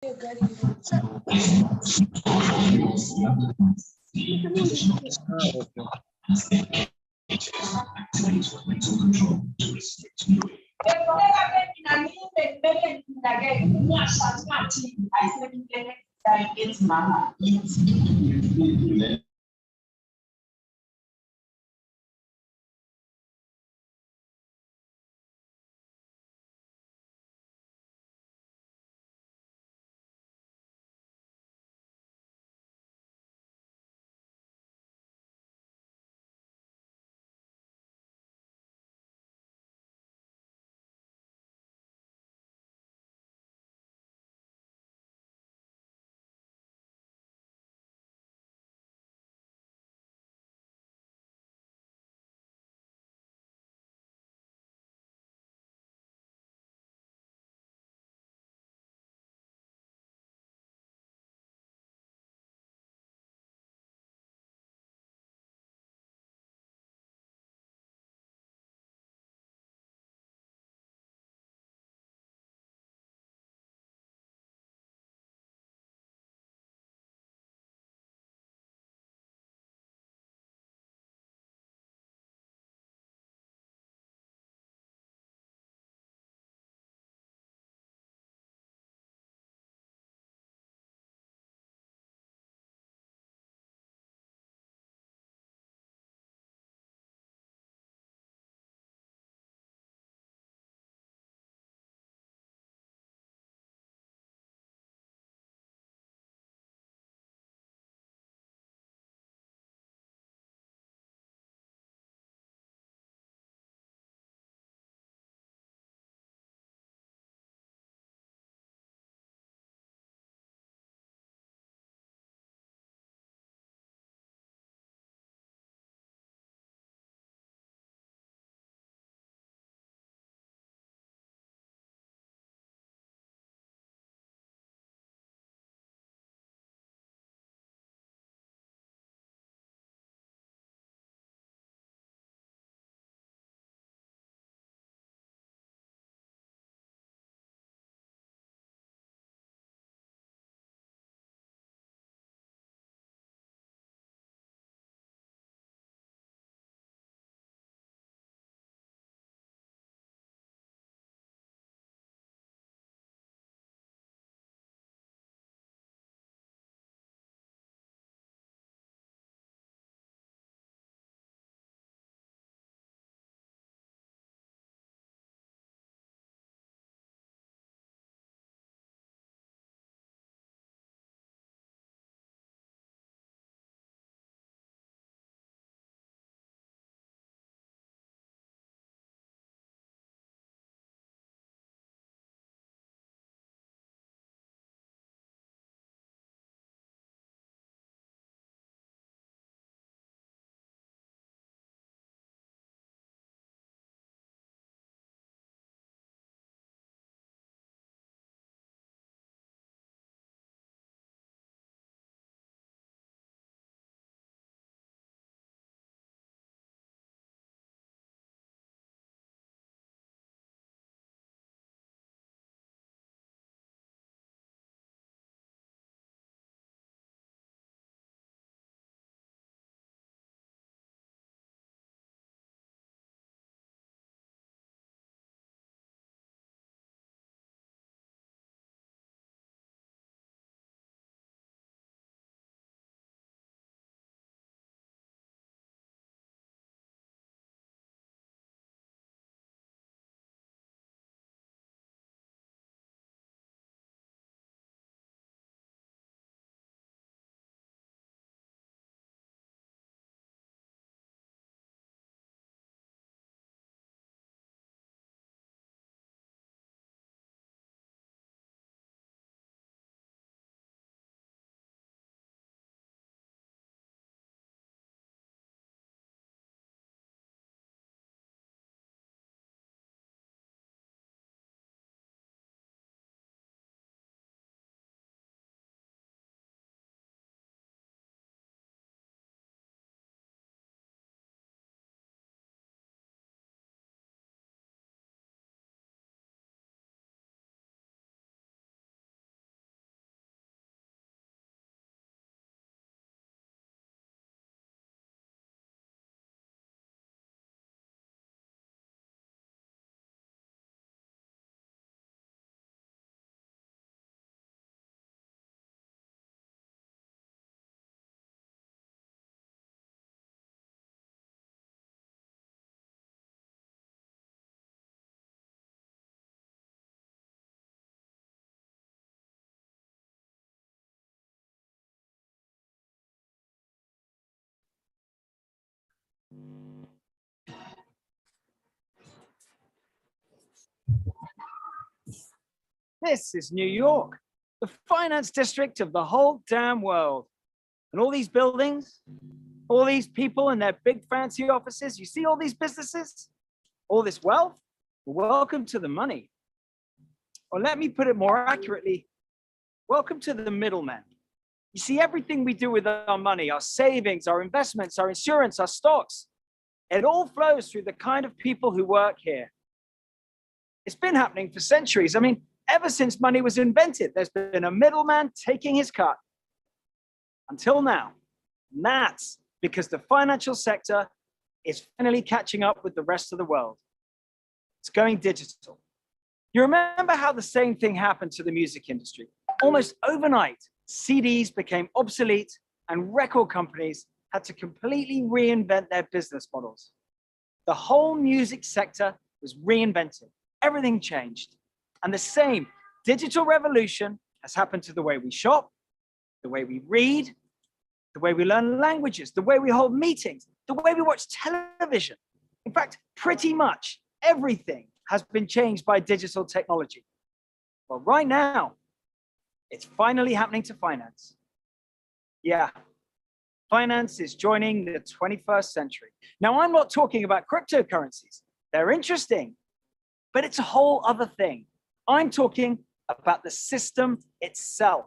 Okay. This is New York, the finance district of the whole damn world. And all these buildings, all these people in their big fancy offices, you see all these businesses, all this wealth, welcome to the money. Or let me put it more accurately, welcome to the middlemen. You see, everything we do with our money, our savings, our investments, our insurance, our stocks, it all flows through the kind of people who work here. It's been happening for centuries. I mean, ever since money was invented, there's been a middleman taking his cut. Until now. And that's because the financial sector is finally catching up with the rest of the world. It's going digital. You remember how the same thing happened to the music industry? Almost overnight, CDs became obsolete and record companies had to completely reinvent their business models. The whole music sector was reinvented. Everything changed. And the same digital revolution has happened to the way we shop, the way we read, the way we learn languages, the way we hold meetings, the way we watch television. In fact, pretty much everything has been changed by digital technology. Well, right now, it's finally happening to finance. Yeah, finance is joining the 21st century. Now, I'm not talking about cryptocurrencies. They're interesting, but it's a whole other thing. I'm talking about the system itself,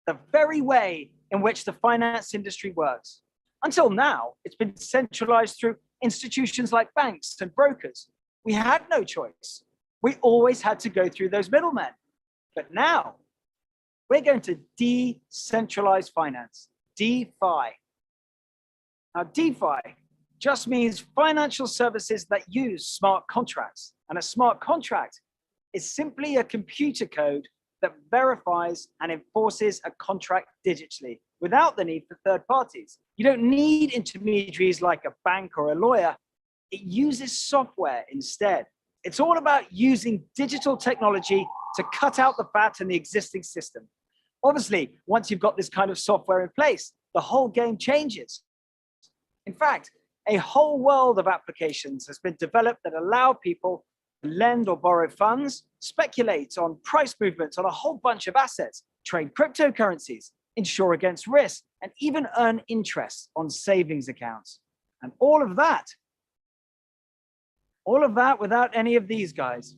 the very way in which the finance industry works. Until now, it's been centralized through institutions like banks and brokers. We had no choice. We always had to go through those middlemen. But now, we're going to decentralize finance, DeFi. Now, DeFi just means financial services that use smart contracts. And a smart contract is simply a computer code that verifies and enforces a contract digitally without the need for third parties. You don't need intermediaries like a bank or a lawyer. It uses software instead. It's all about using digital technology to cut out the fat in the existing system. Obviously, once you've got this kind of software in place, the whole game changes. In fact, a whole world of applications has been developed that allow people to lend or borrow funds, speculate on price movements on a whole bunch of assets, trade cryptocurrencies, insure against risk, and even earn interest on savings accounts. And all of that without any of these guys.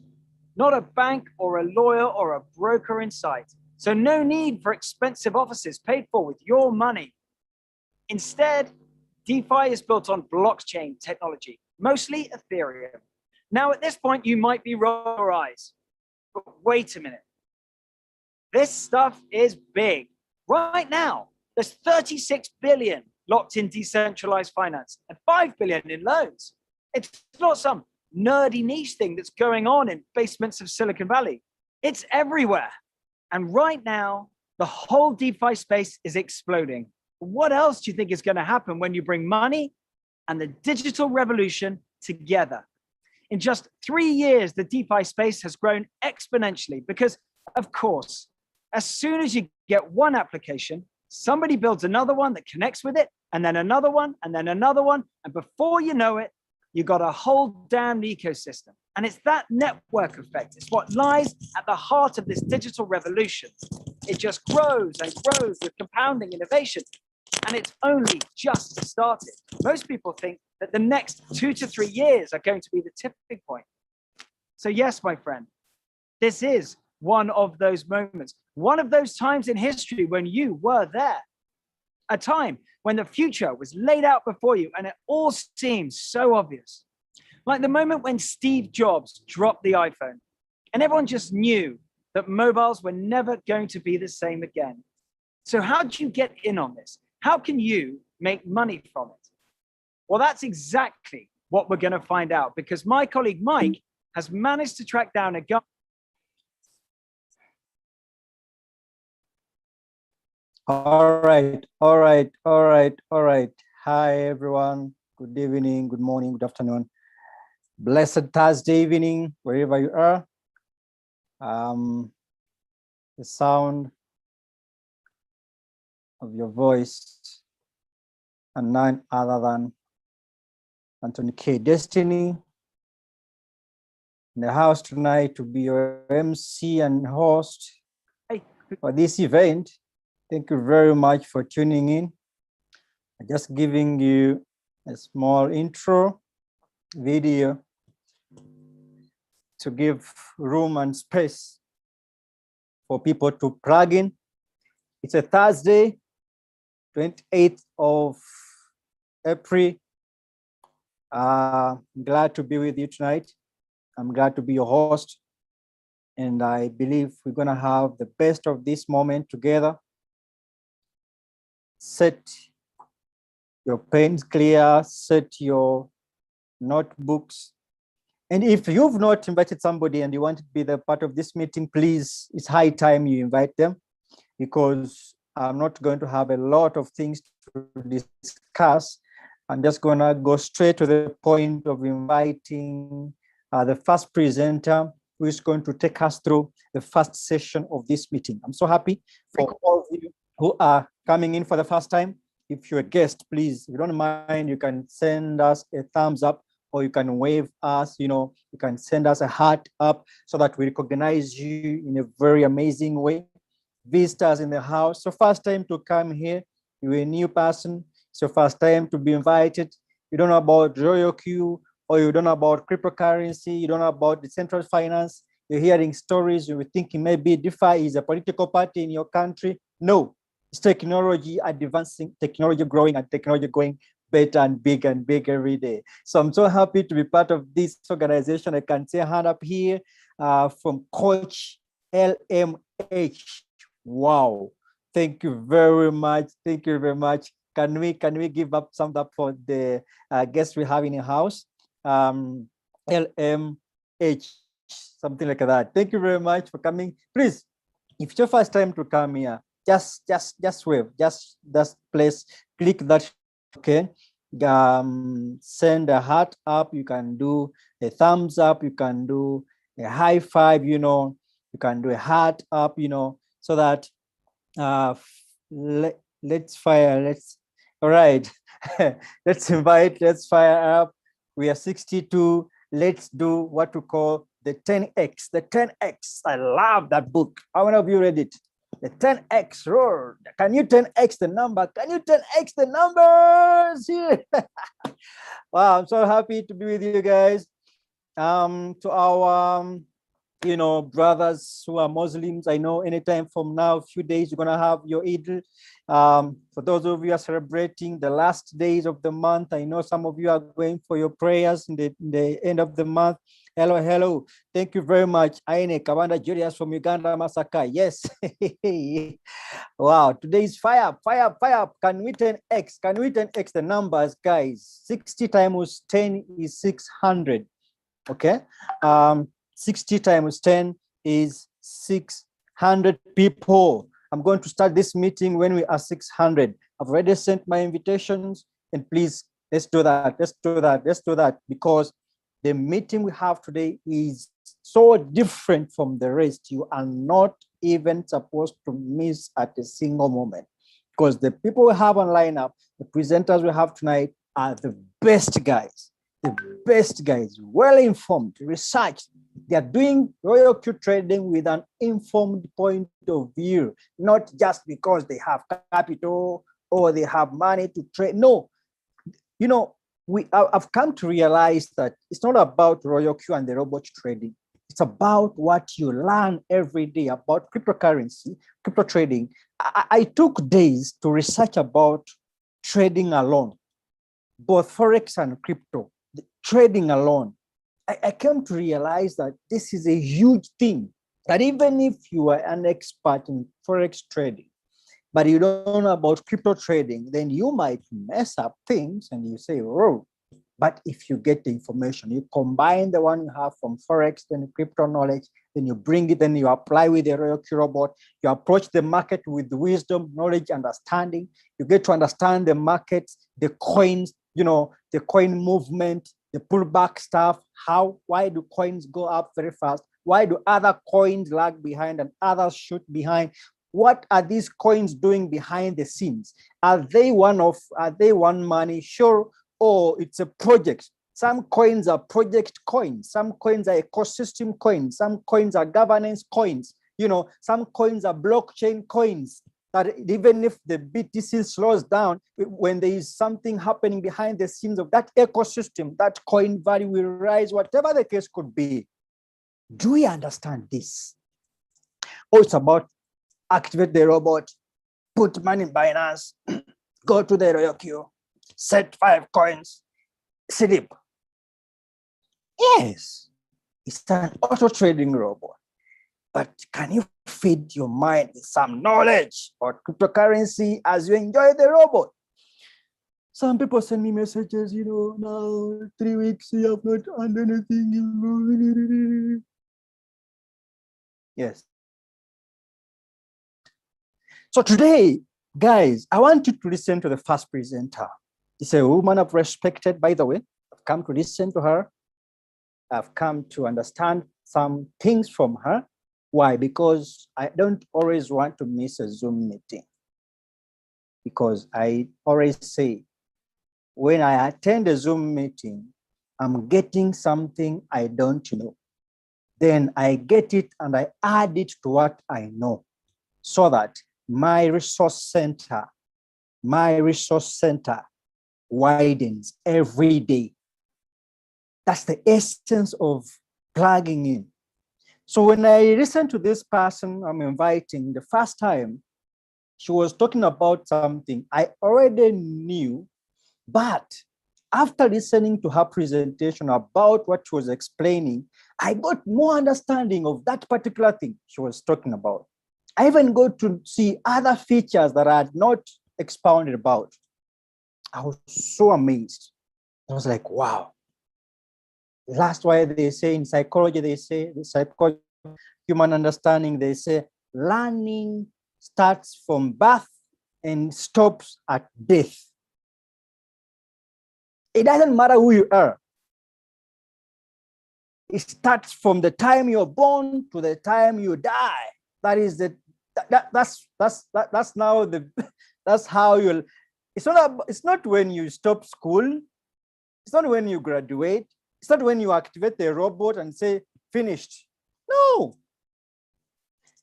Not a bank or a lawyer or a broker in sight. So no need for expensive offices paid for with your money. Instead, DeFi is built on blockchain technology, mostly Ethereum. Now, at this point, you might be rolling your eyes, but wait a minute. This stuff is big. Right now, there's 36 billion locked in decentralized finance and 5 billion in loans. It's not some nerdy niche thing that's going on in basements of Silicon Valley. It's everywhere. And right now, the whole DeFi space is exploding. What else do you think is going to happen when you bring money and the digital revolution together? In just 3 years, the DeFi space has grown exponentially because, of course, as soon as you get one application, somebody builds another one that connects with it, and then another one, and then another one. And before you know it, you've got a whole damn ecosystem. And it's that network effect. It's what lies at the heart of this digital revolution. It just grows and grows with compounding innovation. And it's only just started. Most people think that the next 2 to 3 years are going to be the tipping point. So yes, my friend, this is one of those moments, one of those times in history when you were there, a time when the future was laid out before you and it all seems so obvious. Like the moment when Steve Jobs dropped the iPhone and everyone just knew that mobiles were never going to be the same again. So how do you get in on this? How can you make money from it? Well, that's exactly what we're going to find out because my colleague Mike has managed to track down a guy. All right. Hi, everyone. Good evening, good morning, good afternoon. Blessed Thursday evening, wherever you are. The sound of your voice and none other than Anthony K. Destiny in the house tonight to be your MC and host for this event. Thank you very much for tuning in. I'm just giving you a small intro video to give room and space for people to plug in. It's a Thursday, 28th of April. I'm glad to be with you tonight. I'm glad to be your host. And I believe we're going to have the best of this moment together. Set your pens clear, set your notebooks. And if you've not invited somebody and you want to be the part of this meeting, please, it's high time you invite them, because I'm not going to have a lot of things to discuss. I'm just going to go straight to the point of inviting the first presenter, who is going to take us through the first session of this meeting. I'm so happy for all of you who are coming in for the first time. If you're a guest, please, if you don't mind, you can send us a thumbs up, or you can wave us, you can send us a heart up so that we recognize you in a very amazing way. Visitors in the house, so first time to come here, you're a new person, it's your first time to be invited, you don't know about Royalq, or you don't know about cryptocurrency, you don't know about decentralized finance, you're hearing stories, you're thinking maybe DeFi is a political party in your country. No, it's technology advancing, technology growing, and technology going better and bigger every day. So I'm so happy to be part of this organization. I can say hand up here from Coach LMH. Wow, thank you very much. Thank you very much. Can we give up some up for the guests we have in the house? LMH, something like that. Thank you very much for coming. Please, if it's your first time to come here, just wave, just place, click that, okay? Send a heart up, you can do a thumbs up, you can do a high five, you can do a heart up, so that let's all right. Let's fire up. We are 62. Let's do what we call the 10x. The 10x. I love that book. How many of you read it? The 10x roar. Can you 10x the number? Can you 10x the numbers? Wow, I'm so happy to be with you guys. To our brothers who are Muslims, I know anytime from now, a few days, you're gonna have your Eid. For those of you who are celebrating the last days of the month, I know some of you are going for your prayers in the end of the month. Hello. Thank you very much. Aine Kabanda Julius from Uganda, Masaka. Yes. Wow, today is fire. Can we 10x? Can we 10x the numbers, guys? 60 times 10 is 600. Okay. 60 times 10 is 600 people. I'm going to start this meeting when we are 600. I've already sent my invitations, and please, let's do that, because the meeting we have today is so different from the rest. You are not even supposed to miss at a single moment, because the people we have on lineup, the presenters we have tonight, are the best guys, well informed, researched. They are doing Royalq trading with an informed point of view, not just because they have capital or they have money to trade. No, I've come to realize that it's not about Royalq and the robot trading. It's about what you learn every day about cryptocurrency, crypto trading. I took days to research about trading alone, both Forex and crypto, trading alone. I came to realize that this is a huge thing, that even if you are an expert in Forex trading, but you don't know about crypto trading, then you might mess up things and you say, oh, but if you get the information, you combine the one you have from Forex, then crypto knowledge, then you bring it, then you apply with the Royalq robot, you approach the market with wisdom, knowledge, understanding, you get to understand the markets, the coins, the coin movement, the pullback stuff, why do coins go up very fast? Why do other coins lag behind and others shoot behind? What are these coins doing behind the scenes? Are they one money? Sure. Or it's a project. Some coins are project coins. Some coins are ecosystem coins. Some coins are governance coins. You know, some coins are blockchain coins that even if the BTC slows down, when there is something happening behind the scenes of that ecosystem, that coin value will rise, whatever the case could be. Do we understand this? Oh, it's about activate the robot, put money in Binance, go to the Royalq, set 5 coins, sleep. Yes, it's an auto trading robot. But can you feed your mind with some knowledge or cryptocurrency as you enjoy the robot? Some people send me messages, you know, now 3 weeks, you have not done anything. Yes. So today, guys, I want you to listen to the first presenter. It's a woman I've respected, by the way. I've come to listen to her. I've come to understand some things from her. Why? Because I don't always want to miss a Zoom meeting. Because I always say, when I attend a Zoom meeting, I'm getting something I don't know. Then I get it and I add it to what I know, so that my resource center widens every day. That's the essence of plugging in. So when I listened to this person I'm inviting the first time, she was talking about something I already knew, but after listening to her presentation about what she was explaining, I got more understanding of that particular thing she was talking about. I even got to see other features that I had not expounded about. I was so amazed. I was like, wow. That's why they say in psychology, the psychology, human understanding, they say learning starts from birth and stops at death. It doesn't matter who you are. It starts from the time you're born to the time you die. That is that's now the that's how you'll. It's not when you stop school. It's not when you graduate. It's not when you activate the robot and say, finished. No.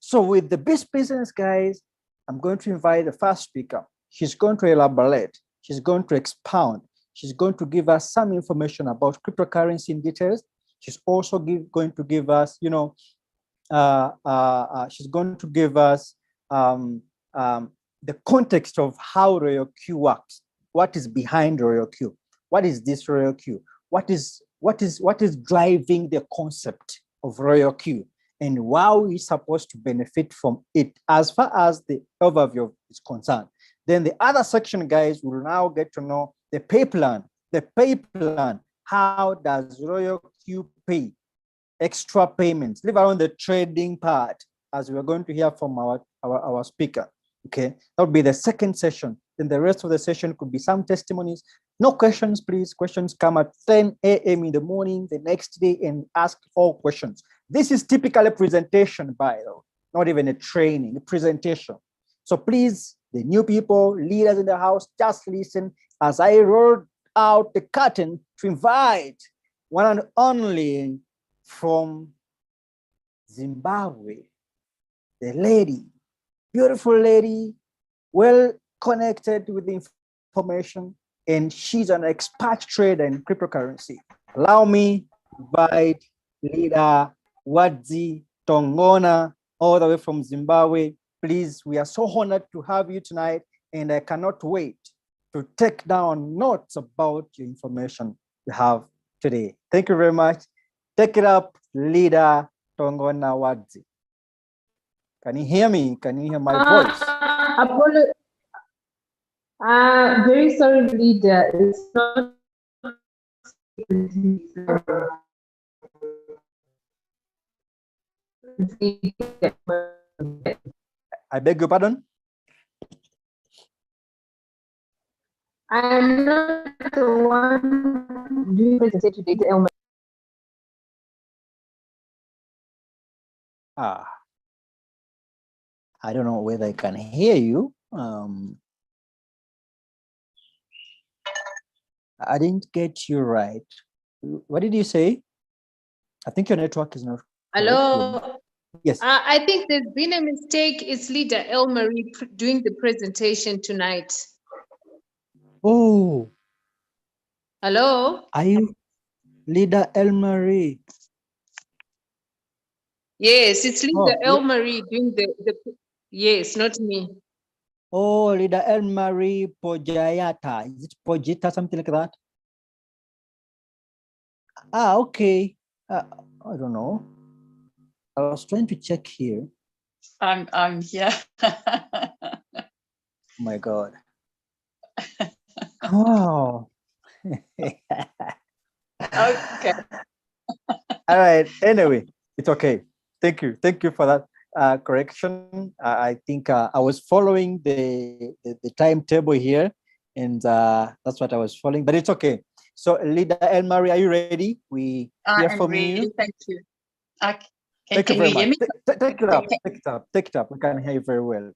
So with the best business, guys, I'm going to invite the first speaker. She's going to elaborate. She's going to expound. She's going to give us some information about cryptocurrency in details. She's also going to give us, you know, she's going to give us the context of how Royalq works. What is behind Royalq? What is this Royalq? What is driving the concept of Royalq, and how we're supposed to benefit from it as far as the overview is concerned. Then the other section, guys, will now get to know the pay plan. The pay plan. How does Royalq pay extra payments? Leave around the trading part, as we're going to hear from our speaker. Okay, that would be the second session. Then the rest of the session could be some testimonies. No questions, please. Questions come at 10 a.m. in the morning the next day, and ask all questions. This is typically a presentation, by the way, not even a training, a presentation. So please, the new people, leaders in the house, just listen as I roll out the curtain to invite one and only from Zimbabwe, the lady, beautiful lady, well connected with the information, and she's an expert trader in cryptocurrency. Allow me to invite leader Wadzi Tongona, all the way from Zimbabwe. Please, we are so honored to have you tonight, and I cannot wait to take down notes about your information you have today. Thank you very much. Take it up, leader Tongona Wadzi. Can you hear me? Can you hear my voice? Very sorry, leader. It's not. I beg your pardon? I'm not the one doing presentation today. I don't know whether I can hear you. I didn't get you right. What did you say? I think your network is not. Hello. Yes. I think there's been a mistake. It's Leader Elmarie doing the presentation tonight. Oh, Hello. are you Leader Elmarie? Yes, it's Leader Oh, Elmarie doing the. Yes, not me. oh, Leader Elmarie Pojayata. Is it Pojita, something like that? Ah, okay. I don't know. I was trying to check here. I'm here. Oh my God. Oh. Okay. All right. Anyway, it's okay. Thank you. Thank you for that correction. I think I was following the timetable here, and that's what I was following. But it's okay. So, Leader Elmarie, are you ready? We hear I'm from ready. you. Thank you. Thank you Can very you hear much. me? Take it up. Take it up. Take it up. We can hear you very well.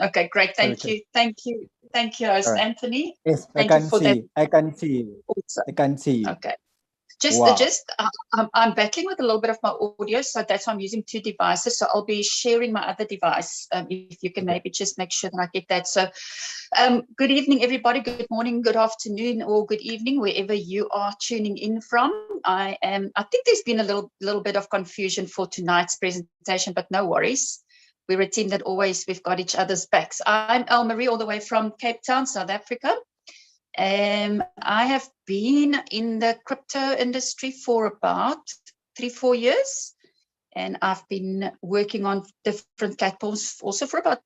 Okay, great. Thank you. Thank you. Thank you, host All right. Anthony. Yes, Thank you for that. I can see you. Also. I can see you. Okay. Wow. I'm battling with a little bit of my audio, so that's why I'm using two devices. So I'll be sharing my other device. If you can maybe just make sure that I get that. So good evening, everybody. Good morning, good afternoon, or good evening, wherever you are tuning in from. I think there's been a little bit of confusion for tonight's presentation, but no worries. We're a team that we've got each other's backs. I'm Elmarie, all the way from Cape Town, South Africa. I have been in the crypto industry for about 3-4 years, and I've been working on different platforms also for about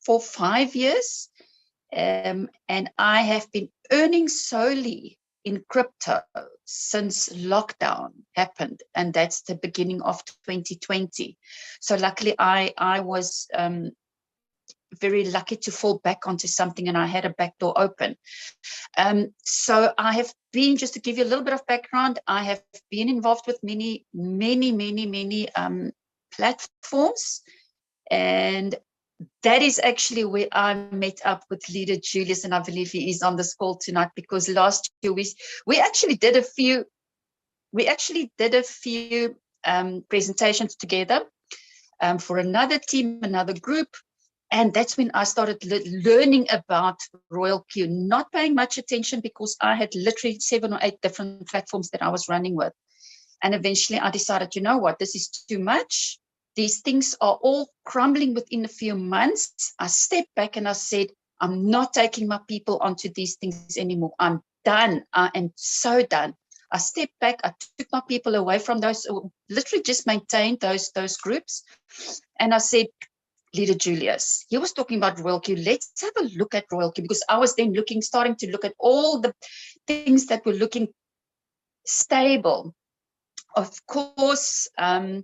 4-5 years. And I have been earning solely in crypto since lockdown happened, and that's the beginning of 2020. So luckily, I was very lucky to fall back onto something, and I had a back door open. So I have been, just to give you a little bit of background, I have been involved with many platforms, and that is actually where I met up with Leader Julius, and I believe he is on this call tonight, because last year we actually did a few presentations together for another team, another group. And that's when I started learning about Royalq, not paying much attention because I had literally 7 or 8 different platforms that I was running with. And eventually I decided, you know what, this is too much. These things are all crumbling within a few months. I stepped back and I said, I'm not taking my people onto these things anymore. I'm done. I am so done. I stepped back. I took my people away from those, literally just maintained those groups. And I said, Leader Julius, he was talking about Royalq. Let's have a look at Royalq, because I was then starting to look at all the things that were looking stable. Of course, I'm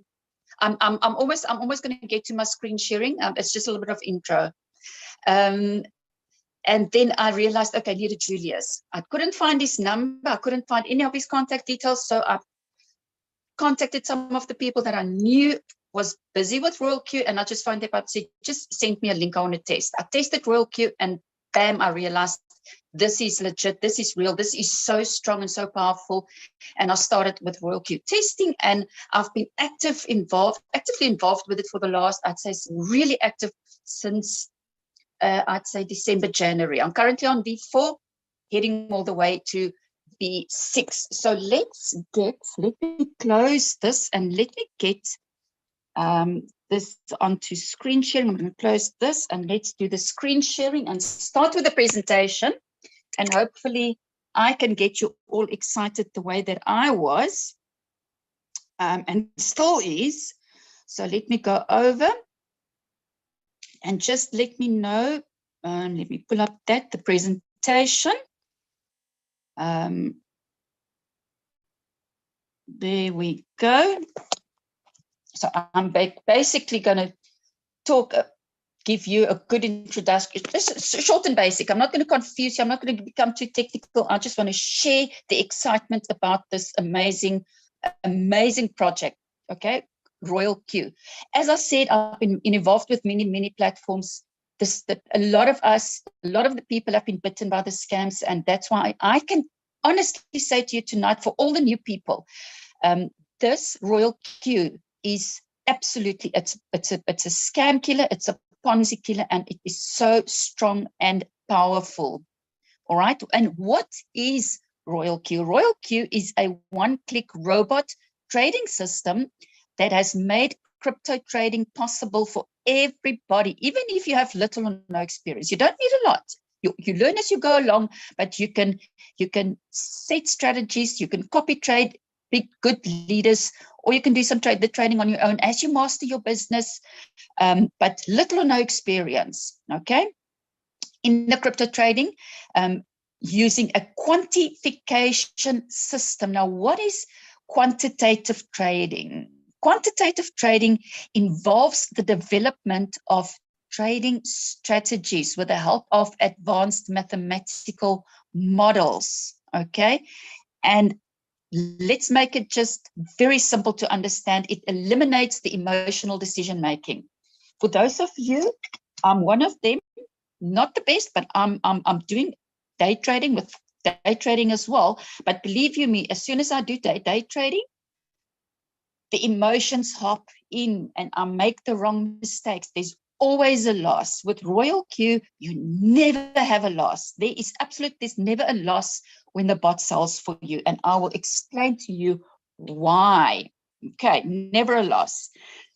almost going to get to my screen sharing. It's just a little bit of intro. And then I realized, okay, Leader Julius, I couldn't find his number. I couldn't find any of his contact details. So I contacted some of the people that I knew was busy with Royalq, and I just found them out, said, just send me a link, I want to test. I tested Royalq, and bam, I realized this is legit, this is real, this is so strong and so powerful. And I started with Royalq testing, and I've been actively involved with it for the last, I'd say, really active since I'd say December, January. I'm currently on V4, heading all the way to V6. So let me close this and let me get this onto screen sharing. I'm going to close this and let's do the screen sharing and start with the presentation. And hopefully I can get you all excited the way that I was and still is. So let me go over and just let me know. Let me pull up the presentation. There we go. So I'm basically going to give you a good introduction. This is short and basic. I'm not going to confuse you. I'm not going to become too technical. I just want to share the excitement about this amazing project. Okay, Royalq. As I said, I've been involved with many platforms. A lot of the people have been bitten by the scams, and that's why I can honestly say to you tonight, for all the new people, this Royalq is absolutely, it's a scam killer, it's a Ponzi killer, and it is so strong and powerful. All right. And what is Royalq? Royalq is a one-click robot trading system that has made crypto trading possible for everybody, even if you have little or no experience. You don't need a lot. You learn as you go along, but you can set strategies, you can copy trade big good leaders, or you can do some the trading on your own as you master your business, but little or no experience. Okay. In the crypto trading, using a quantification system. Now, what is quantitative trading? Quantitative trading involves the development of trading strategies with the help of advanced mathematical models, okay? And let's make it just very simple to understand. It eliminates the emotional decision-making. For those of you, I'm one of them. Not the best, but I'm doing day trading with day trading as well. But believe you me, as soon as I do day trading, the emotions hop in and I make the wrong mistakes. There's always a loss. With Royalq, you never have a loss. There's never a loss when the bot sells for you. And I will explain to you why. Okay, never a loss.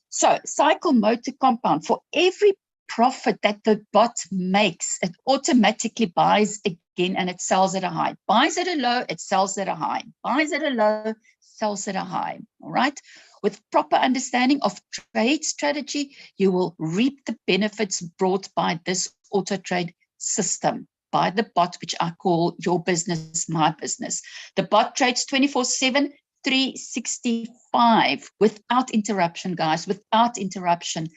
So cycle mode to compound. For every profit that the bot makes, it automatically buys again and it sells at a high. Buys at a low, it sells at a high. Buys at a low, sells at a high. All right. With proper understanding of trade strategy, you will reap the benefits brought by this auto trade system, by the bot, which I call your business, my business. The bot trades 24/7. 365 without interruption, guys, without interruption.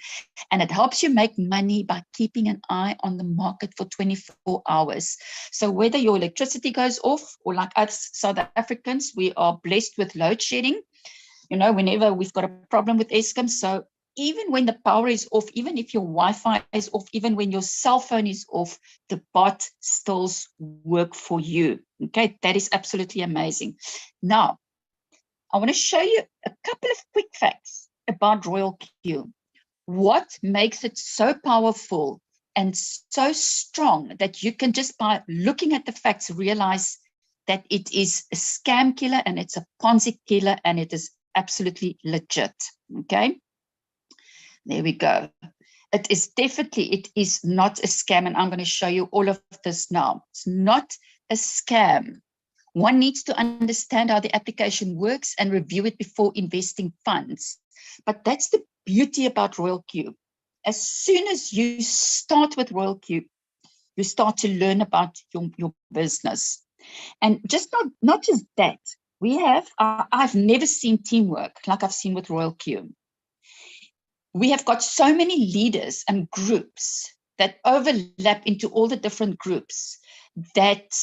And it helps you make money by keeping an eye on the market for 24 hours. So whether your electricity goes off, or like us South Africans, we are blessed with load shedding, you know, whenever we've got a problem with Eskom. So even when the power is off, even if your Wi-Fi is off, even when your cell phone is off, the bot still works for you. Okay, that is absolutely amazing. Now, I want to show you a couple of quick facts about Royalq. What makes it so powerful and so strong that you can just by looking at the facts realize that it is a scam killer and it's a Ponzi killer and it is absolutely legit. Okay, there we go. It is not a scam, and I'm going to show you all of this now. It's not a scam. One needs to understand how the application works and review it before investing funds. But that's the beauty about Royalq. As soon as you start with Royalq, you start to learn about your business. And just not just that, I've never seen teamwork like I've seen with Royalq. We have got so many leaders and groups that overlap into all the different groups that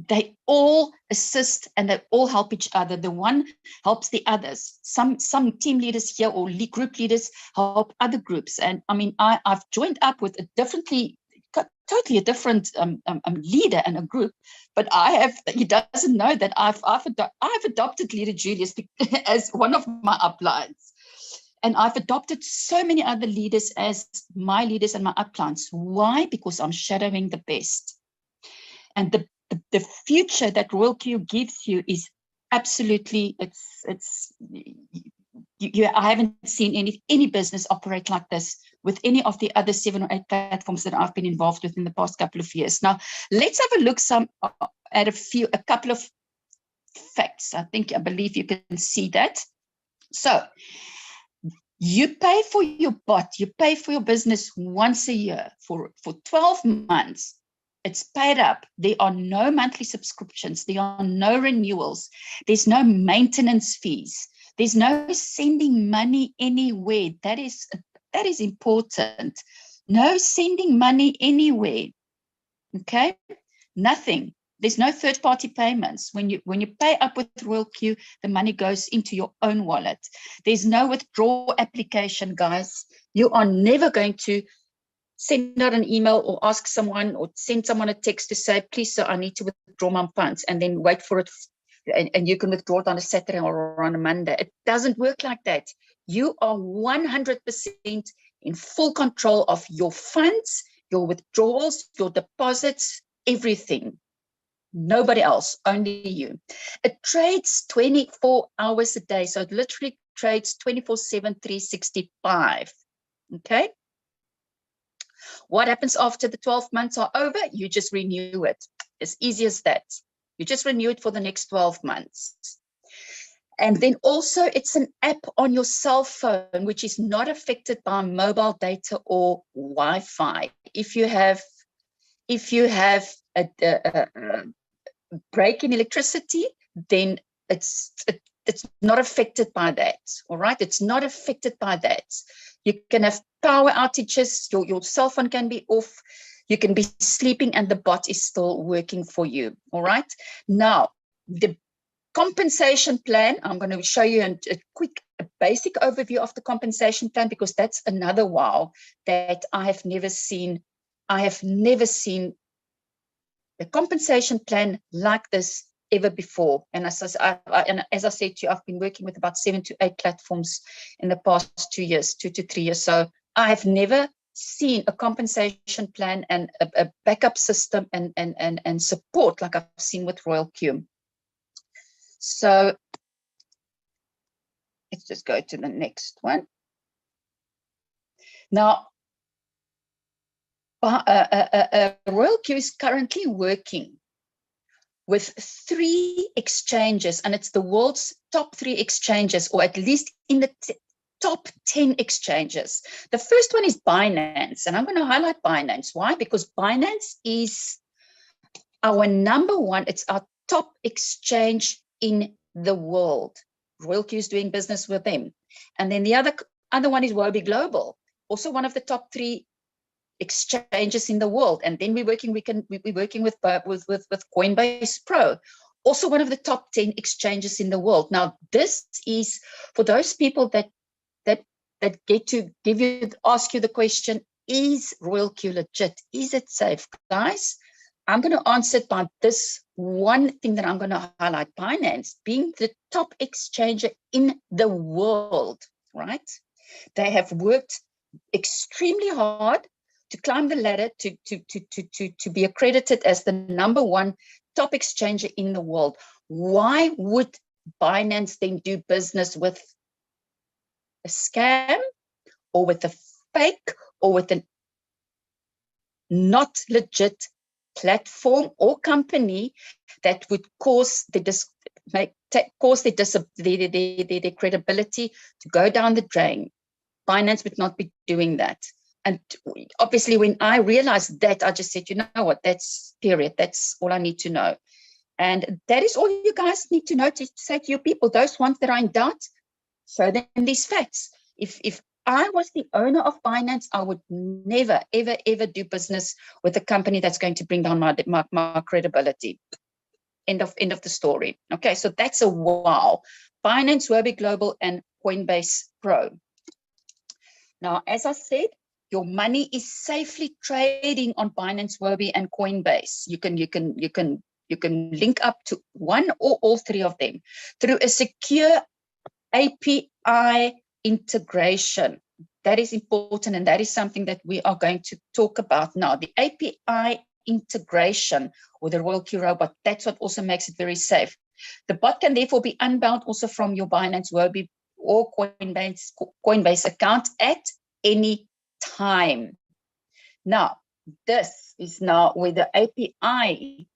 they all assist and they all help each other. The one helps the others. Some team leaders here or group leaders help other groups. And I mean, I've joined up with a totally different leader and a group, but he doesn't know that I've adopted Leader Julius as one of my uplines. And I've adopted so many other leaders as my leaders and my uplines. Why? Because I'm shadowing the best. And the future that Royalq gives you is absolutely, I haven't seen any business operate like this with any of the other 7 or 8 platforms that I've been involved with in the past couple of years. Now, let's have a look at a couple of facts. I believe you can see that. So you pay for your bot, you pay for your business once a year for 12 months. It's paid up. There are no monthly subscriptions. There are no renewals. There's no maintenance fees. There's no sending money anywhere. That is important. No sending money anywhere. Okay? Nothing. There's no third-party payments. When you pay up with Royalq, the money goes into your own wallet. There's no withdrawal application, guys. You are never going to send out an email or ask someone or send someone a text to say, please, sir, I need to withdraw my funds, and then wait for it. And you can withdraw it on a Saturday or on a Monday. It doesn't work like that. You are 100% in full control of your funds, your withdrawals, your deposits, everything. Nobody else, only you. It trades 24 hours a day. So it literally trades 24/7, 365. Okay. What happens after the 12 months are over? You just renew it. As easy as that. You just renew it for the next 12 months. And then also it's an app on your cell phone, which is not affected by mobile data or Wi-Fi. If you have a break in electricity, then it's not affected by that. All right, it's not affected by that. You can have power outages, your cell phone can be off, you can be sleeping, and the bot is still working for you. All right, now the compensation plan, I'm going to show you a quick basic overview of the compensation plan, because that's another wow that I have never seen. I have never seen a compensation plan like this ever before. And as I said to you, I've been working with about 7 to 8 platforms in the past 2 years, 2 to 3 years. So I have never seen a compensation plan and a backup system and support like I've seen with Royalq. So let's just go to the next one. Now, Royalq is currently working with 3 exchanges, and it's the world's top 3 exchanges, or at least in the top 10 exchanges. The first one is Binance, and I'm going to highlight Binance. Why? Because Binance is our #1. It's our top exchange in the world. Royalq is doing business with them. And then the other one is Withdrawals Global, also one of the top 3 exchanges in the world. And then we're working with Coinbase Pro, also one of the top 10 exchanges in the world. Now, this is for those people that get to ask you the question, is Royalq legit? Is it safe? Guys, I'm going to answer it by this one thing that I'm going to highlight. Binance being the top exchanger in the world, right? They have worked extremely hard to climb the ladder to be accredited as the #1 top exchanger in the world. Why would Binance then do business with a scam or with a fake or with a not legit platform or company that would cause the credibility to go down the drain? Binance would not be doing that. And obviously, when I realized that, I just said, you know what, that's period. That's all I need to know. And that is all you guys need to know, to say to your people, those ones that are in doubt, show them these facts. If I was the owner of Binance, I would never, ever, ever do business with a company that's going to bring down my credibility. End of the story. Okay, so that's a wow. Binance, Withdrawals Global, and Coinbase Pro. Now, as I said, your money is safely trading on Binance, Withdrawals, and Coinbase. You can link up to one or all 3 of them through a secure API integration. That is important, and that is something that we are going to talk about now. The API integration with the Royalq robot, that's what also makes it very safe. The bot can therefore be unbound also from your Binance, Withdrawals, or Coinbase account at any time. Now, this is now where the API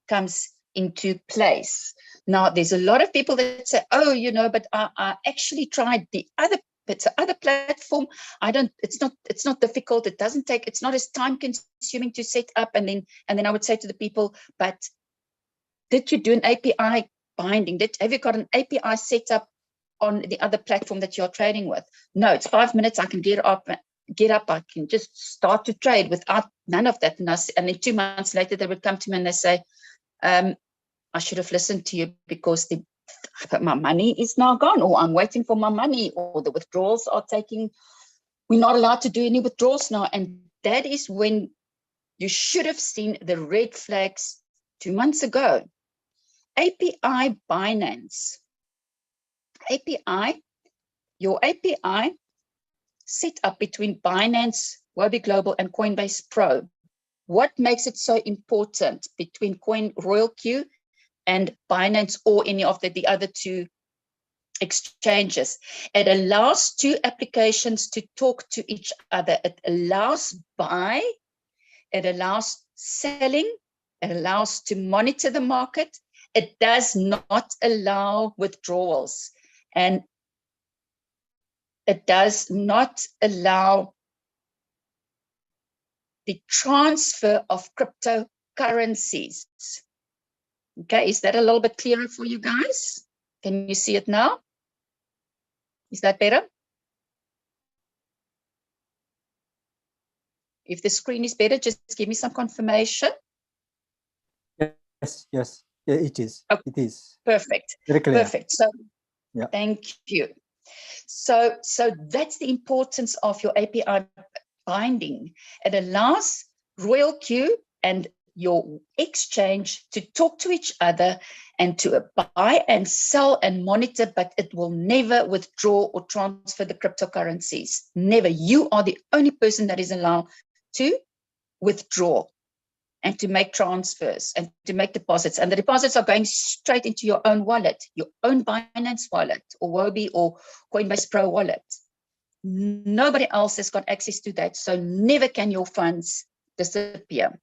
comes into place. Now, there's a lot of people that say, oh, you know, but I actually tried it's the other platform. It's not difficult. It's not as time consuming to set up. And then I would say to the people, but did you do an API binding? Have you got an API set up on the other platform that you're trading with? No, it's 5 minutes. I can get up, I can just start to trade without none of that. And then 2 months later, they would come to me and they say, I should have listened to you because my money is now gone, or I'm waiting for my money, or the withdrawals are taking, we're not allowed to do any withdrawals now. And that is when you should have seen the red flags 2 months ago. API Binance. API, your API set up between Binance, Wobby Global, and Coinbase Pro. What makes it so important between Royalq and Binance or any of the other two exchanges? It allows two applications to talk to each other. It allows buy, it allows selling, it allows to monitor the market. It does not allow withdrawals, and it does not allow the transfer of cryptocurrencies. Okay, is that a little bit clearer for you guys? Can you see it now? Is that better? If the screen is better, just give me some confirmation. Yes, yes, yeah, it is. Okay. It is. Perfect. Very clear. Perfect. So, yeah. Thank you. So that's the importance of your API binding. It allows Royalq and your exchange to talk to each other and to buy and sell and monitor, but it will never withdraw or transfer the cryptocurrencies. Never. You are the only person that is allowed to withdraw and to make transfers and to make deposits. And the deposits are going straight into your own wallet, your own Binance wallet or Wobby or Coinbase Pro wallet. Nobody else has got access to that. So never can your funds disappear.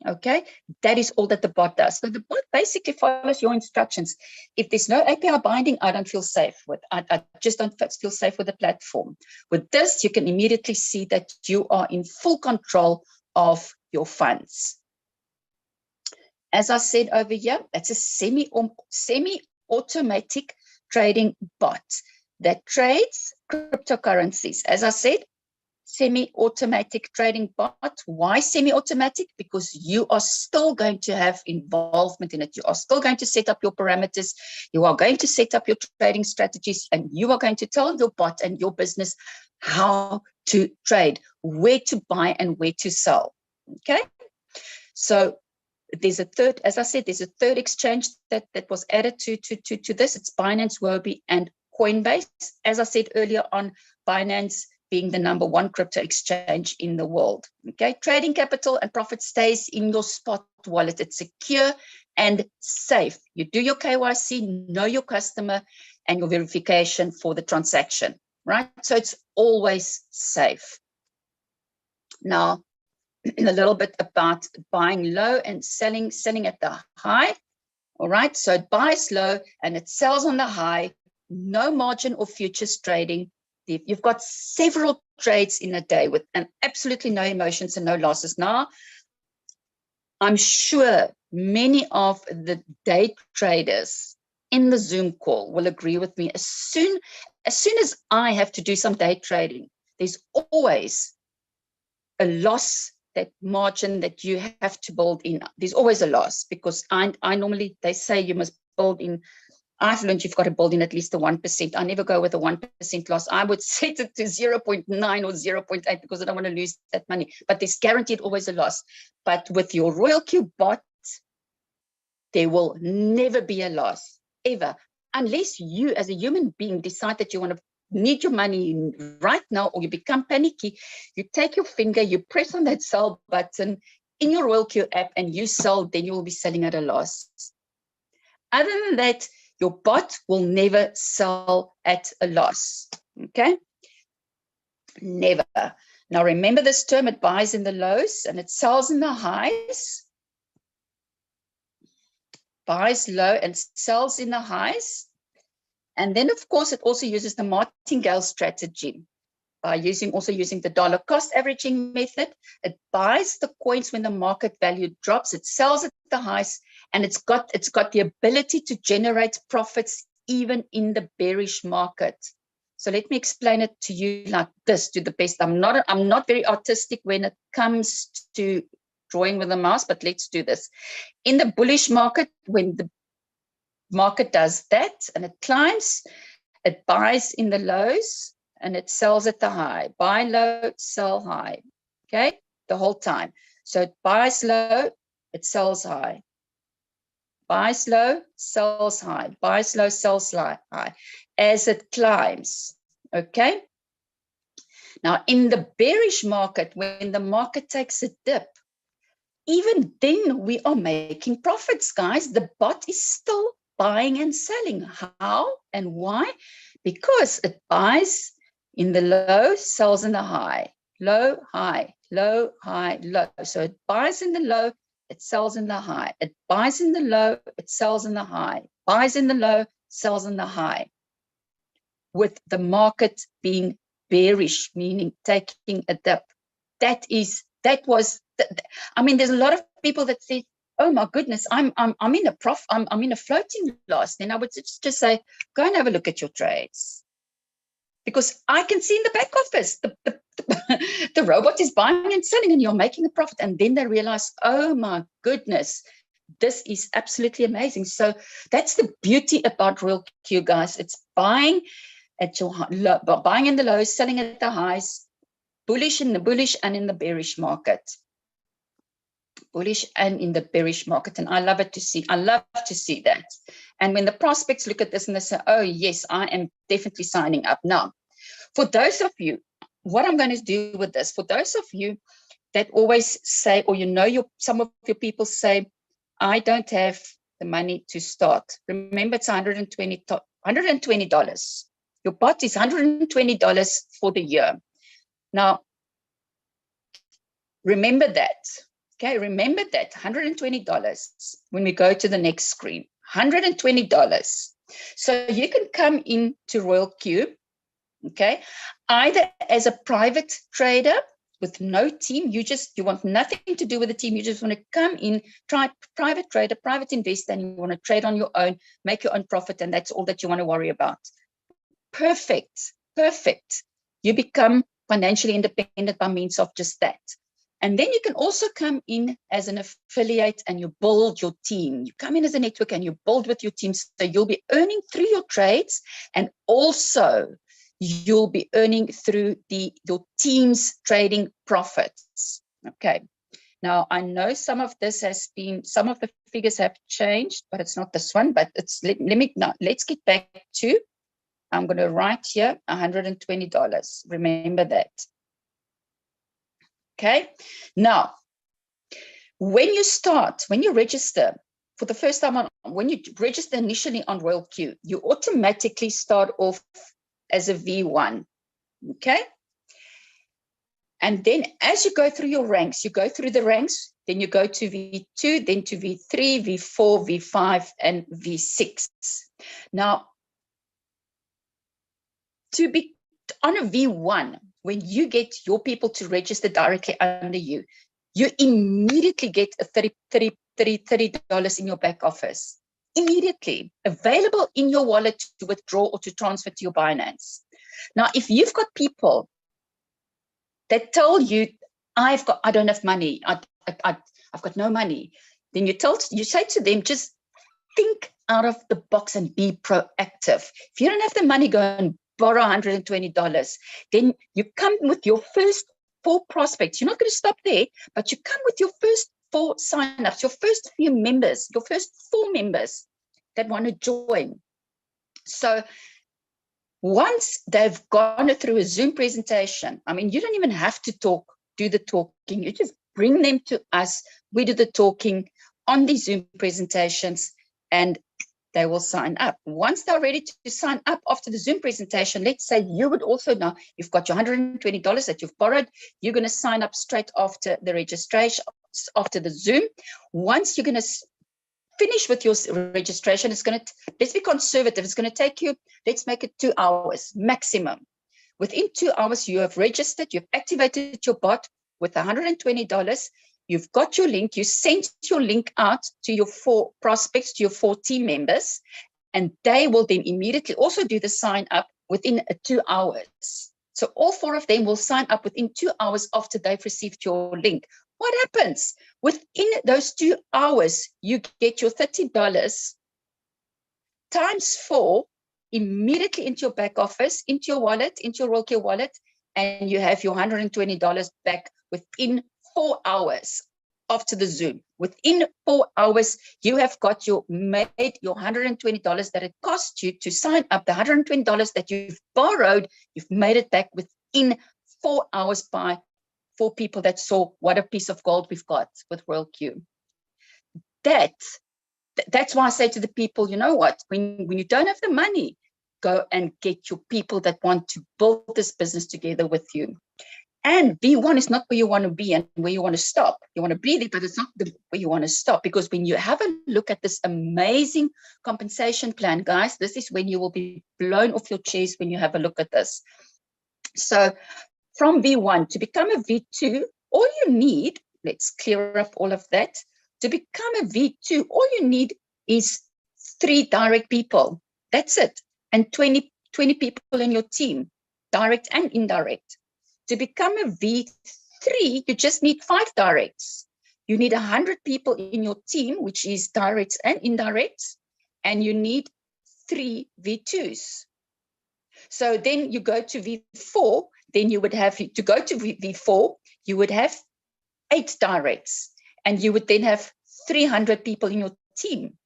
Okay, that is all that the bot does. So the bot basically follows your instructions. If there's no API binding, I don't feel safe with. I just don't feel safe with the platform. With this, you can immediately see that you are in full control of your funds. As I said over here, that's a semi-automatic trading bot that trades cryptocurrencies. As I said, semi-automatic trading bot. Why semi-automatic? Because you are still going to have involvement in it. You are still going to set up your parameters. You are going to set up your trading strategies, and you are going to tell your bot and your business how to trade, where to buy and where to sell. Okay? So there's a third, as I said, there's a third exchange that was added to this. It's Binance, Wobby, and Coinbase. As I said earlier on, Binance being the #1 crypto exchange in the world. Okay, trading capital and profit stays in your spot wallet. It's secure and safe. You do your KYC, know your customer, and your verification for the transaction, right? So it's always safe. Now, a little bit about buying low and selling at the high. All right, so it buys low and it sells on the high. No margin or futures trading. You've got several trades in a day with absolutely no emotions and no losses. Now, I'm sure many of the day traders in the Zoom call will agree with me. As soon as I have to do some day trading, there's always a loss, that margin that you have to build in. There's always a loss because I normally, they say you must build in. I've learned you've got to build in at least a 1%. I never go with a 1% loss. I would set it to 0.9 or 0.8 because I don't want to lose that money. But there's guaranteed always a loss. But with your Royalq bot, there will never be a loss, ever. Unless you as a human being decide that you want to need your money right now, or you become panicky, you take your finger, you press on that sell button in your Royalq app and you sell, then you will be selling at a loss. Other than that, your bot will never sell at a loss, okay? Never. Now remember this term, it buys in the lows and it sells in the highs. Buys low and sells in the highs. And then, of course, it also uses the martingale strategy by also using the dollar cost averaging method. It buys the coins when the market value drops. It sells at the highs, and it's got the ability to generate profits even in the bearish market. So let me explain it to you like this to the best. I'm not very artistic when it comes to drawing with a mouse, but let's do this. In the bullish market, when the market does that and it climbs, it buys in the lows and it sells at the high. Buy low, sell high. Okay, the whole time. So it buys low, it sells high. Buys low, sells high. Buys low, sells high as it climbs. Okay. Now, in the bearish market, when the market takes a dip, even then we are making profits, guys. The bot is still buying and selling. How and why? Because it buys in the low, sells in the high. Low, high, low, high, low. So it buys in the low, it sells in the high. It buys in the low, it sells in the high. Buys in the low, sells in the high. With the market being bearish, meaning taking a dip. I mean, there's a lot of people that say, oh my goodness, I'm in a floating loss. Then I would just say, go and have a look at your trades. Because I can see in the back office, the robot is buying and selling and you're making a profit. And then they realize, oh my goodness, this is absolutely amazing. So that's the beauty about Royalq, guys. It's buying at your low, buying in the lows, selling at the highs, bullish in the bullish and in the bearish market. Bullish and in the bearish market. And I love to see that. And when the prospects look at this and they say, oh yes, I am definitely signing up. Now, for those of you, what I'm going to do with this, for those of you that always say, or some of your people say, I don't have the money to start. Remember, it's $120. Your bot is $120 for the year. Now, remember that. Okay, remember that $120 when we go to the next screen, $120. So you can come into Royalq, okay, either as a private trader with no team. You want nothing to do with the team. You just want to come in, try private trader, private investor, and you want to trade on your own, make your own profit, and that's all that you want to worry about. Perfect. You become financially independent by means of just that. And then you can also come in as an affiliate and you build your team. You come in as a network and you build with your team. So you'll be earning through your trades, and also you'll be earning through your team's trading profits. Okay. Now, I know some of the figures have changed, but it's not this one, but let's get back to, I'm going to write here $120. Remember that. Okay. Now, when you register for the first time, when you register initially on Royalq, you automatically start off as a V1. Okay. And then as you go through your ranks, then you go to V2, then to V3, V4, V5, and V6. Now, to be on a V1, when you get your people to register directly under you, you immediately get a $30 in your back office. Immediately available in your wallet to withdraw or to transfer to your Binance. Now, if you've got people that tell you, I don't have money, I've got no money, then you say to them, just think out of the box and be proactive. If you don't have the money, go and borrow $120. Then you come with your first 4 prospects. You're not going to stop there, but you come with your first 4 signups, your first few members, your first 4 members that want to join. So once they've gone through a Zoom presentation, I mean, you don't even have to do the talking. You just bring them to us. We do the talking on these Zoom presentations, and they will sign up. Once they're ready to sign up after the Zoom presentation, let's say you would also know you've got your $120 that you've borrowed. You're going to sign up straight after the registration, after the Zoom. Once you're going to finish with your registration, let's be conservative. It's going to take you, let's make it 2 hours maximum. Within 2 hours, you have registered, you've activated your bot with $120. You've got your link, you sent your link out to your 4 prospects, to your 4 team members, and they will then immediately also do the sign up within 2 hours. So all 4 of them will sign up within 2 hours after they've received your link. What happens? Within those 2 hours, you get your $30 times 4 immediately into your back office, into your wallet, into your Royalq wallet, and you have your $120 back within 4 hours after the Zoom. Within 4 hours, you have got made your $120 that it cost you to sign up, the $120 that you've borrowed, you've made it back within 4 hours by 4 people that saw what a piece of gold we've got with Royalq. That's why I say to the people, you know what, when you don't have the money, go and get your people that want to build this business together with you. And V1 is not where you want to be and where you want to stop. You want to be there, but it's not where you want to stop. Because when you have a look at this amazing compensation plan, guys, this is when you will be blown off your chairs when you have a look at this. So from V1 to become a V2, all you need, let's clear up all of that. To become a V2, all you need is 3 direct people. That's it. And 20 people in your team, direct and indirect. To become a V3, you just need 5 directs. You need 100 people in your team, which is directs and indirects, and you need 3 V2s. So then you go to V4, then you would have, to go to V4, you would have 8 directs, and you would then have 300 people in your team,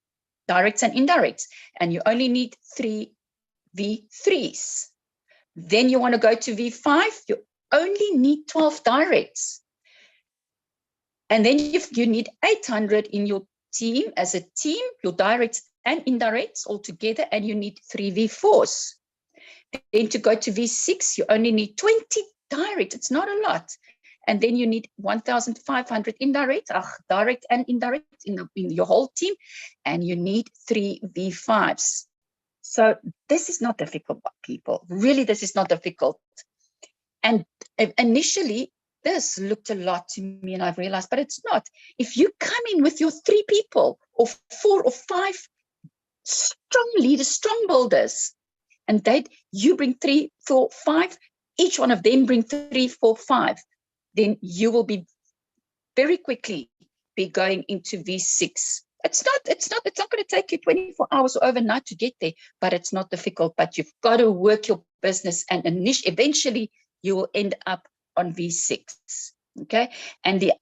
directs and indirects, and you only need 3 V3s. Then you want to go to V5, you only need 12 directs. And then you need 800 in your team as a team, your directs and indirects all together, and you need 3 V4s. Then to go to V6, you only need 20 directs. It's not a lot. And then you need 1,500 indirect, direct and indirect in your whole team, and you need 3 V5s. So this is not difficult, people. Really, this is not difficult. And initially, this looked a lot to me, and I've realized, but it's not. If you come in with your 3 people or 4 or 5 strong leaders, strong builders, and you bring 3, 4, 5, each one of them bring 3, 4, 5, then you will be very quickly be going into V6. It's not going to take you 24 hours or overnight to get there, but it's not difficult. But you've got to work your business, and eventually you will end up on V6. Okay. And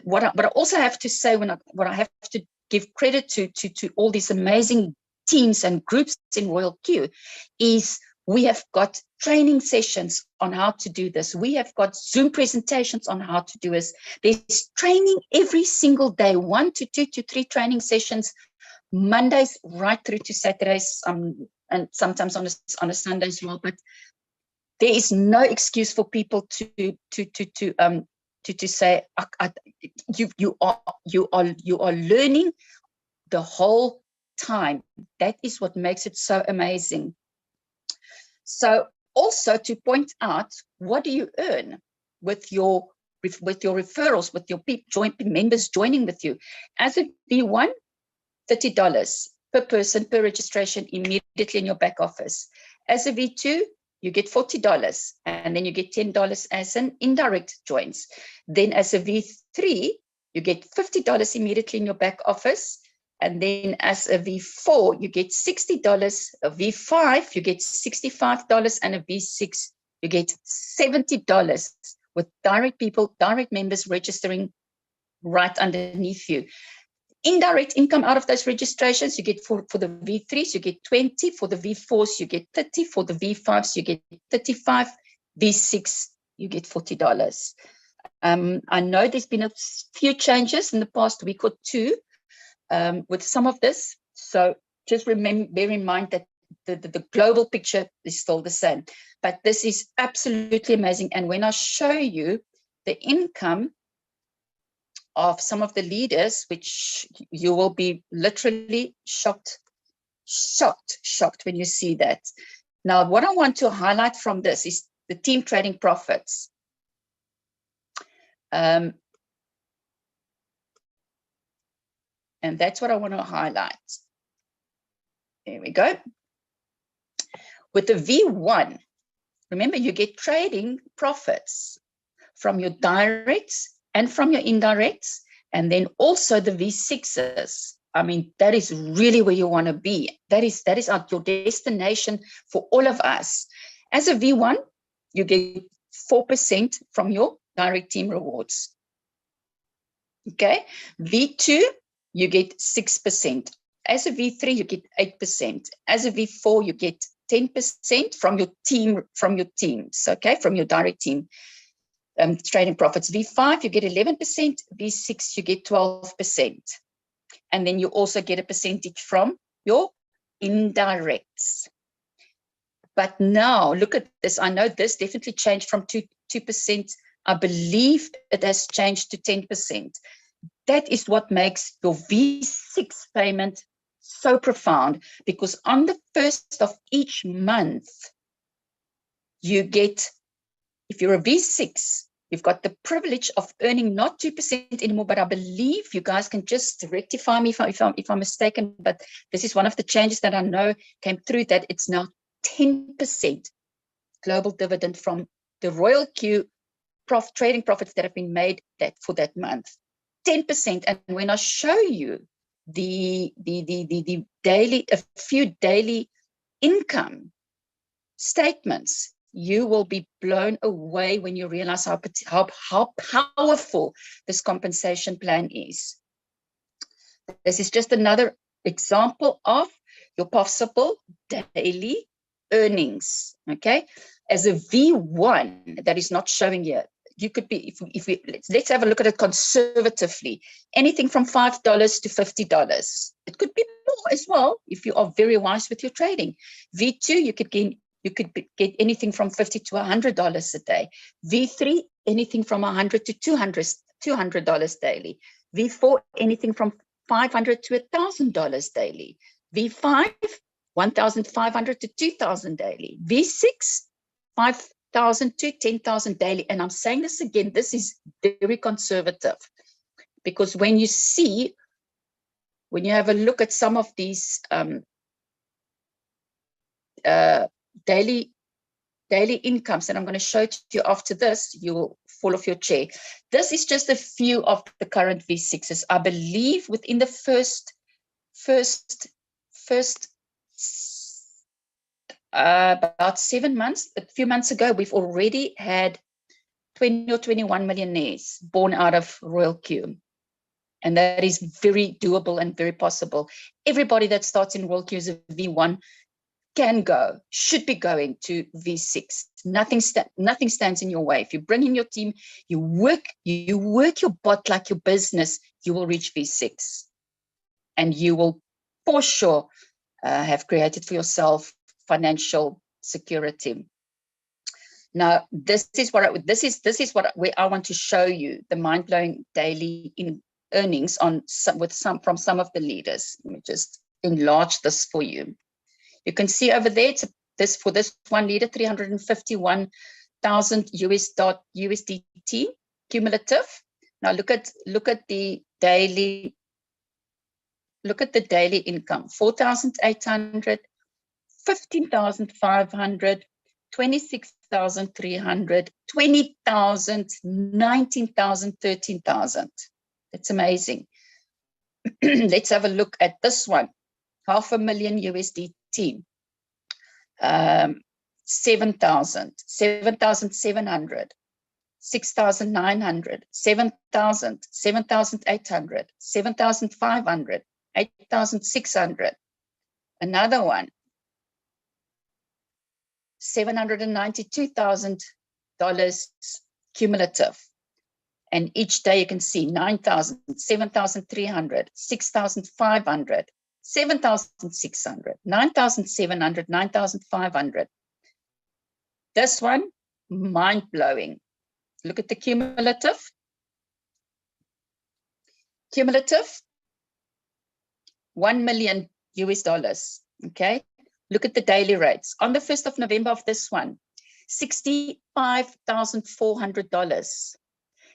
what I also have to say, what I have to give credit to all these amazing teams and groups in Royalq is we have got training sessions on how to do this. We have got Zoom presentations on how to do this. There's training every single day, 1 to 2 to 3 training sessions, Mondays right through to Saturdays, and sometimes on a Sunday as well. But there is no excuse for people to say you are learning the whole time. That is what makes it so amazing. So also to point out, what do you earn with your referrals, with your members joining with you? As a V1, $30 per person per registration immediately in your back office. As a V2, you get $40, and then you get $10 as an indirect joins. Then as a V3, you get $50 immediately in your back office. And then as a V4, you get $60, a V5, you get $65, and a V6, you get $70 with direct people, direct members registering right underneath you. Indirect income out of those registrations, you get for the V3s, you get 20, for the V4s, you get 30, for the V5s, you get 35, V6, you get $40. I know there's been a few changes in the past week or two with some of this. So just bear in mind that the global picture is still the same. But this is absolutely amazing. And when I show you the income of some of the leaders, which you will be literally shocked when you see that. Now, what I want to highlight from this is the team trading profits. And that's what I want to highlight. There we go. With the V1, remember, you get trading profits from your directs and from your indirects, and then also the V6s. I mean, that is really where you want to be. That is your destination for all of us. As a V1, you get 4% from your direct team rewards. Okay, V2, you get 6%. As a V3, you get 8%. As a V4, you get 10% from your teams, okay, from your direct team trading profits. V5, you get 11%. V6, you get 12%. And then you also get a percentage from your indirects. But now look at this. I know this definitely changed from 2%. I believe it has changed to 10%. That is what makes your V6 payment so profound, because on the 1st of each month, you get, if you're a V6, you've got the privilege of earning not 2% anymore, but I believe you guys can just rectify me if I'm mistaken, but this is one of the changes that I know came through, that it's now 10% global dividend from the Royalq trading profits that have been made for that month. 10%. And when I show you the daily, a few daily income statements, you will be blown away when you realize how powerful this compensation plan is. This is just another example of your possible daily earnings, okay? As a V1 that is not showing here, you could be, let's have a look at it conservatively, anything from $5 to $50. It could be more as well if you are very wise with your trading. V2, you could get anything from $50 to $100 a day. V3, anything from $100 to $200 daily. V4, anything from $500 to $1,000 daily. V5, $1,500 to $2,000 daily. V6, $5,000 to $10,000 daily. And I'm saying this again, this is very conservative, because when you have a look at some of these daily incomes, and I'm going to show to you after this, you will fall off your chair. This is just a few of the current V6s. I believe within the first about 7 months, a few months ago, we've already had 20 or 21 millionaires born out of Royalq. And that is very doable and very possible. Everybody that starts in Royalq as a V1 can go, should be going to V6. Nothing stands in your way. If you bring in your team, you work your butt like your business, you will reach V6. And you will for sure have created for yourself financial security. Now, this is where I want to show you the mind-blowing daily earnings from some of the leaders. Let me just enlarge this for you. You can see over there, for this one leader, 351,000 USDT cumulative. Now look at the daily. Look at the daily income: 4,800, 15,500, 26,300, 20,000, 19,000, 13,000. That's amazing. Let's have a look at this one. $500,000 USDT. 7,000, 7,700, 6,900, 7,000, 7,800, 7,500, 8,600. Another one, $792,000 cumulative. And each day you can see 9,000, 7,300, 6,500, 7,600, 9,700, 9,500. This one, mind-blowing. Look at the cumulative. Cumulative, $1 million US. Okay. Look at the daily rates. On the 1st of November of this one, $65,400.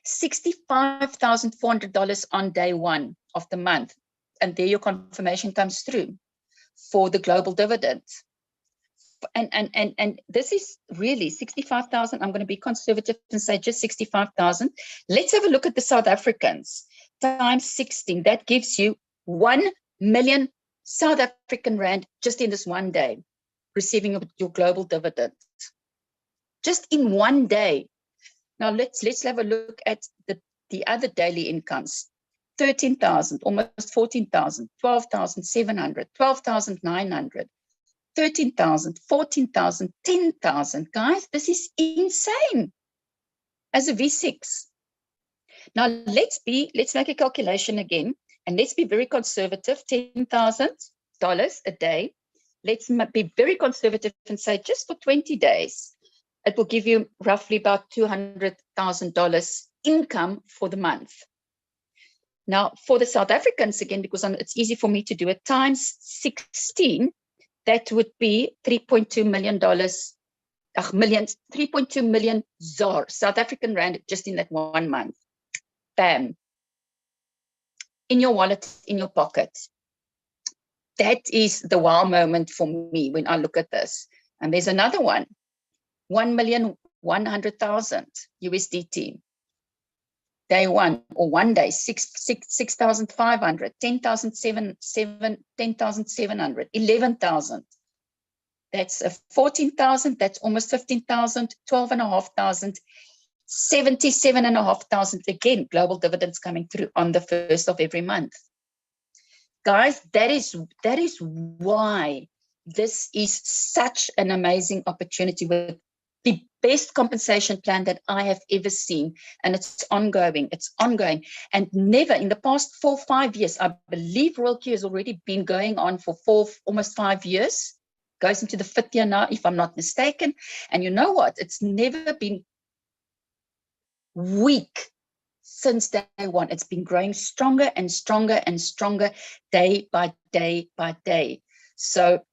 $65,400 on day one of the month. And there your confirmation comes through for the global dividend. And this is really 65,000. I'm going to be conservative and say just 65,000. Let's have a look at the South Africans times 16. That gives you 1 million South African rand just in this one day, receiving your global dividend. Just in one day. Now let's have a look at the other daily incomes. 13,000, almost 14,000, 12,700, 12,900, 13,000, 14,000, 10,000. Guys, this is insane as a V6. Now let's make a calculation again, and let's be very conservative. $10,000 a day. Let's be very conservative and say just for 20 days, it will give you roughly about $200,000 income for the month. Now, for the South Africans, again, because it's easy for me to do it, times 16, that would be $3.2 million, 3.2 million ZAR, South African rand, just in that 1 month. Bam. In your wallet, in your pocket. That is the wow moment for me when I look at this. And there's another one, 1,100,000 USDT. Day one, or 1 day, 6,500, 10,700, 11,000. That's 14,000. That's almost 15,000, 12,500, 77,500. Again, global dividends coming through on the 1st of every month. Guys, that is why this is such an amazing opportunity with the best compensation plan that I have ever seen. And it's ongoing. It's ongoing. And never in the past 4 or 5 years, I believe Royalq has already been going on for almost 5 years. Goes into the 5th year now, if I'm not mistaken. And you know what? It's never been weak since day one. It's been growing stronger and stronger and stronger day by day by day. So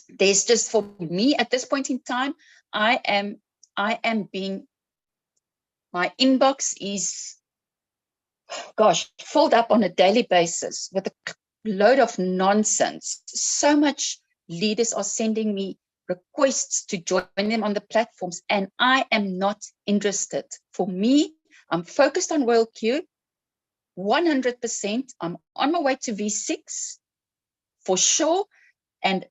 there's just, for me at this point in time, I am being, my inbox is, gosh, filled up on a daily basis with a load of nonsense. So much leaders are sending me requests to join them on the platforms, and I am not interested. For me, I'm focused on Royalq 100%. I'm on my way to V6 for sure. And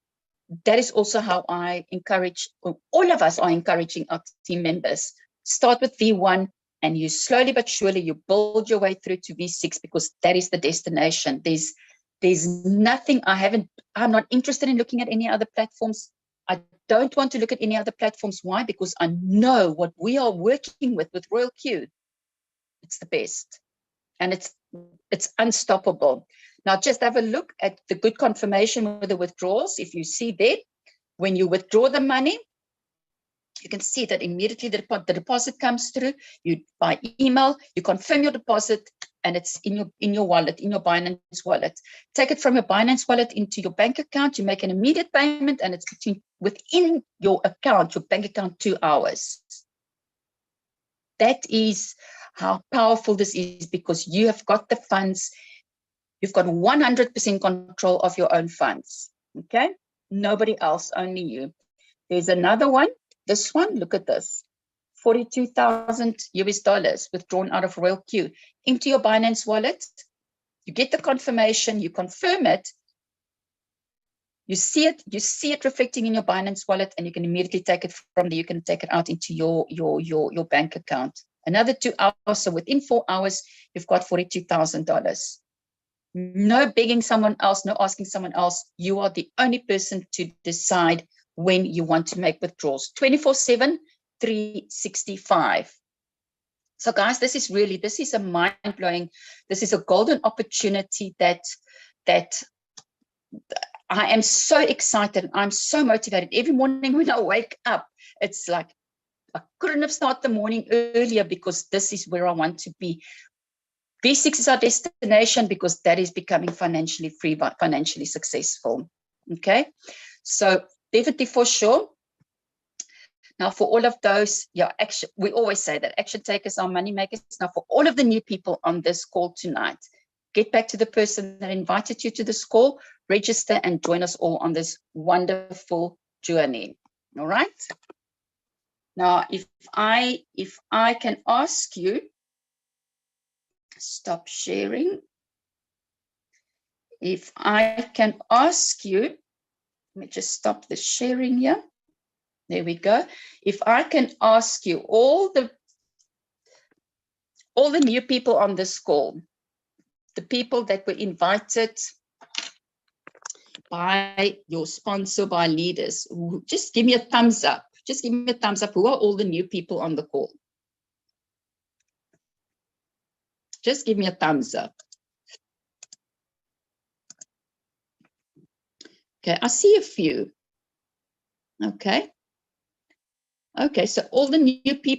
that is also how I encourage, all of us are encouraging our team members. Start with V1 and you slowly but surely you build your way through to V6, because that is the destination. There's nothing, I'm not interested in looking at any other platforms. I don't want to look at any other platforms. Why? Because I know what we are working with Royalq. It's the best. And it's unstoppable. Now, just have a look at the good confirmation with the withdrawals. If you see there, when you withdraw the money, you can see that immediately the deposit comes through. You by email, you confirm your deposit, and it's in your wallet, in your Binance wallet. Take it from your Binance wallet into your bank account. You make an immediate payment, and it's within your account, your bank account, 2 hours. That is how powerful this is, because you have got the funds. You've got 100% control of your own funds, okay? Nobody else, only you. There's another one, this one, look at this. 42,000 US dollars withdrawn out of Royalq into your Binance wallet. You get the confirmation, you confirm it, you see it reflecting in your Binance wallet, and you can immediately take it from there. You can take it out into your bank account. Another 2 hours, so within 4 hours, you've got $42,000. No begging someone else, no asking someone else. You are the only person to decide when you want to make withdrawals. 24/7, 365. So guys, this is a mind-blowing, this is a golden opportunity that I am so excited. I'm so motivated. Every morning when I wake up, it's like, I couldn't have started the morning earlier, because this is where I want to be. V6 is our destination, because that is becoming financially free, but financially successful. Okay, so definitely for sure. Now, for all of those, we always say that action takers are money makers. Now, for all of the new people on this call tonight, get back to the person that invited you to this call, register, and join us all on this wonderful journey. All right. Now, if I can ask you, stop sharing. If I can ask you, let me just stop the sharing here. There we go. If I can ask you, all the new people on this call, the people that were invited by your sponsor, by leaders. Just give me a thumbs up. Just give me a thumbs up. Who are all the new people on the call? Just give me a thumbs up. Okay, I see a few. Okay. Okay, so all the new people